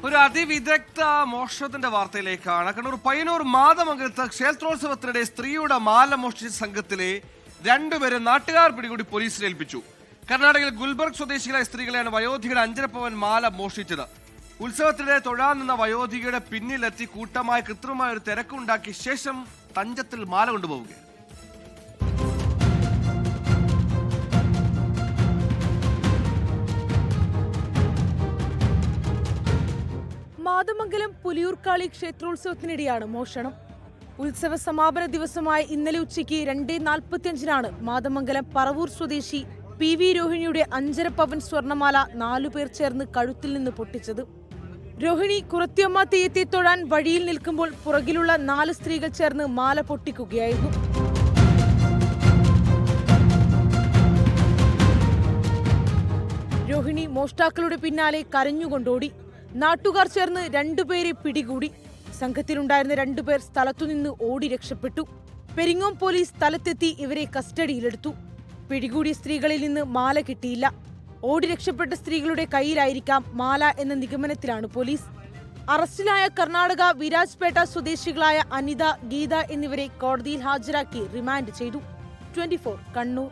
ഒരു അതിവിദഗ്ധ മോഷണത്തിന്റെ വാർത്തയിലേക്കാണ്. കണ്ണൂർ പയ്യന്നൂർ മാതമംഗലത്ത് ക്ഷേത്രോത്സവത്തിനിടെ സ്ത്രീയുടെ മാല മോഷ്ടിച്ച സംഘത്തിലെ രണ്ടുപേരെ നാട്ടുകാർ പിടികൂടി പോലീസിൽ ഏൽപ്പിച്ചു. കർണാടകയിൽ ഗുൽബർഗ് സ്വദേശികളായ സ്ത്രീകളെയാണ് വയോധികയുടെ 5.5 പവൻ മാല മോഷ്ടിച്ചത്. ഉത്സവത്തിനിടെ തൊഴാൻ നിന്ന വയോധികയുടെ പിന്നിലെത്തി കൂട്ടമായി കൃത്രിമമായ ഒരു തിരക്കുണ്ടാക്കിയ ശേഷം തഞ്ചത്തിൽ മാല കൊണ്ടുപോവുകയാണ്. മാതമംഗലം പുലിയൂർക്കാളി ക്ഷേത്രോത്സവത്തിനിടെയാണ് മോഷണം. ഉത്സവ സമാപന ദിവസമായ ഇന്നലെ ഉച്ചയ്ക്ക് 2:45 മാതമംഗലം പറവൂർ സ്വദേശി PV രോഹിണിയുടെ 5.5 പവൻ സ്വർണമാല 4 പേർ ചേർന്ന് കഴുത്തിൽ നിന്ന് പൊട്ടിച്ചത്. രോഹിണി കുറത്തിയമ്മ തെയ്യത്തെ തൊഴാൻ വഴിയിൽ നിൽക്കുമ്പോൾ പുറകിലുള്ള 4 സ്ത്രീകൾ ചേർന്ന് മാല പൊട്ടിക്കുകയായിരുന്നു. രോഹിണി മോഷ്ടാക്കളുടെ പിന്നാലെ കരഞ്ഞുകൊണ്ടോടി. നാട്ടുകാർ ചേർന്ന് 2 പേരെ പിടികൂടി. സംഘത്തിലുണ്ടായിരുന്ന 2 പേർ സ്ഥലത്തുനിന്ന് ഓടി രക്ഷപ്പെട്ടു. പെരിങ്ങോം പോലീസ് സ്ഥലത്തെത്തി ഇവരെ കസ്റ്റഡിയിലെടുത്തു. പിടികൂടിയ സ്ത്രീകളിൽ നിന്ന് മാല കിട്ടിയില്ല. ഓടി രക്ഷപ്പെട്ട സ്ത്രീകളുടെ കയ്യിലായിരിക്കാം മാല എന്ന നിഗമനത്തിലാണ് പോലീസ്. അറസ്റ്റിലായ കർണാടക വിരാജ്പേട്ട സ്വദേശികളായ അനിത, ഗീത എന്നിവരെ കോടതിയിൽ ഹാജരാക്കി റിമാൻഡ് ചെയ്തു. 24 കണ്ണൂർ.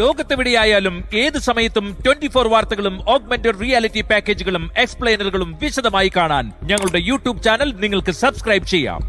ലോകത്തെവിടെയായാലും ഏത് സമയത്തും 24 വാർത്തകളും ഓഗ്മെന്റഡ് റിയാലിറ്റി പാക്കേജുകളും എക്സ്പ്ലെയിനറുകളും വിശദമായി കാണാൻ ഞങ്ങളുടെ യൂട്യൂബ് ചാനൽ നിങ്ങൾക്ക് സബ്സ്ക്രൈബ് ചെയ്യാം.